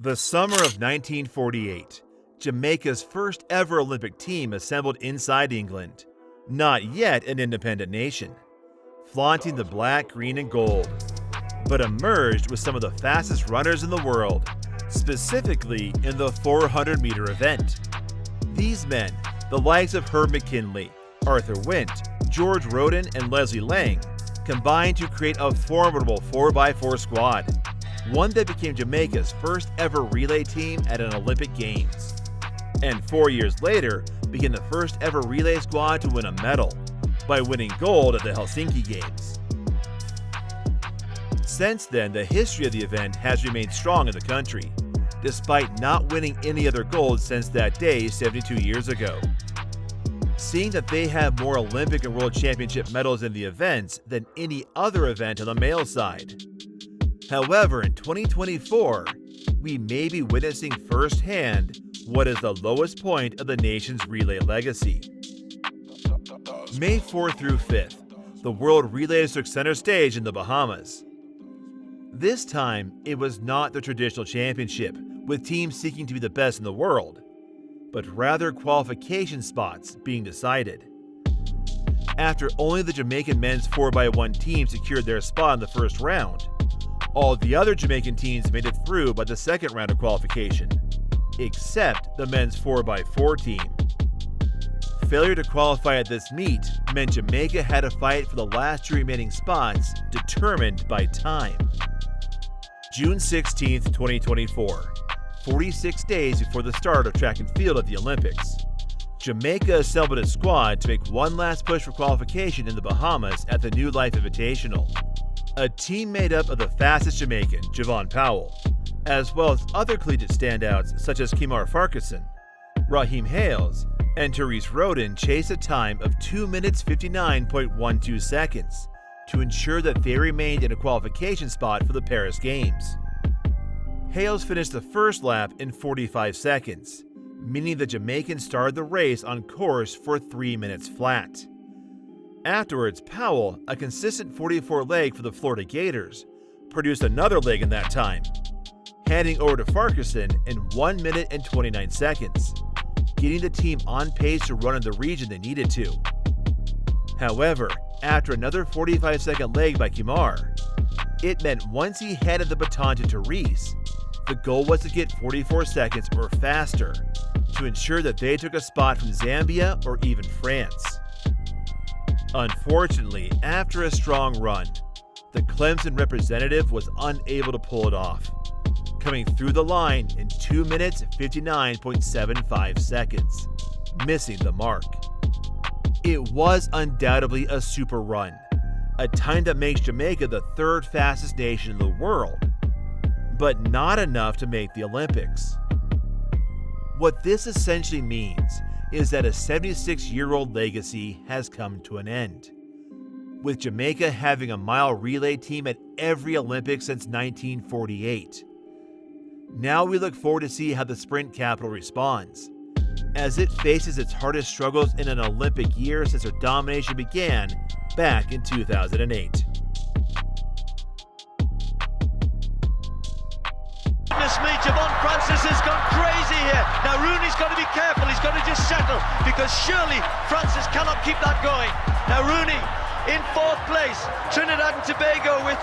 The summer of 1948, Jamaica's first ever Olympic team assembled inside England, not yet an independent nation, flaunting the black, green, and gold, but emerged with some of the fastest runners in the world, specifically in the 400-meter event. These men, the likes of Herb McKinley, Arthur Wint, George Roden, and Leslie Lang, combined to create a formidable 4x4 squad, one that became Jamaica's first ever relay team at an Olympic Games, and 4 years later became the first ever relay squad to win a medal by winning gold at the Helsinki Games. Since then, the history of the event has remained strong in the country, despite not winning any other gold since that day 72 years ago. Seeing that they have more Olympic and World Championship medals in the events than any other event on the male side. However, in 2024, we may be witnessing firsthand what is the lowest point of the nation's relay legacy. May 4th through 5th, the World Relays took center stage in the Bahamas. This time, it was not the traditional championship, with teams seeking to be the best in the world, but rather qualification spots being decided. After only the Jamaican men's 4x1 team secured their spot in the first round, all the other Jamaican teams made it through by the second round of qualification, except the men's 4x4 team. Failure to qualify at this meet meant Jamaica had to fight for the last two remaining spots, determined by time. June 16, 2024, 46 days before the start of track and field at the Olympics, Jamaica assembled a squad to make one last push for qualification in the Bahamas at the New Life Invitational. A team made up of the fastest Jamaican, Javon Powell, as well as other collegiate standouts such as Kimar Farquharson, Raheem Hales, and Therese Roden chased a time of 2 minutes 59.12 seconds to ensure that they remained in a qualification spot for the Paris Games. Hales finished the first lap in 45 seconds, meaning the Jamaican started the race on course for 3 minutes flat. Afterwards, Powell, a consistent 44 leg for the Florida Gators, produced another leg in that time, handing over to Farquharson in 1 minute and 29 seconds, getting the team on pace to run in the region they needed to. However, after another 45-second leg by Kimar, it meant once he handed the baton to Therese, the goal was to get 44 seconds or faster to ensure that they took a spot from Zambia or even France. Unfortunately, after a strong run, the Clemson representative was unable to pull it off, coming through the line in 2 minutes 59.75 seconds, missing the mark. It was undoubtedly a super run, a time that makes Jamaica the third fastest nation in the world, but not enough to make the Olympics. What this essentially means is that a 76-year-old legacy has come to an end, with Jamaica having a mile relay team at every Olympics since 1948. Now we look forward to see how the sprint capital responds, as it faces its hardest struggles in an Olympic year since their domination began back in 2008. Goodness me, Javon Francis has gone crazy here. Now Rooney's got to be careful, he's got to just settle, because surely Francis cannot keep that going. Now Rooney in fourth place, Trinidad and Tobago with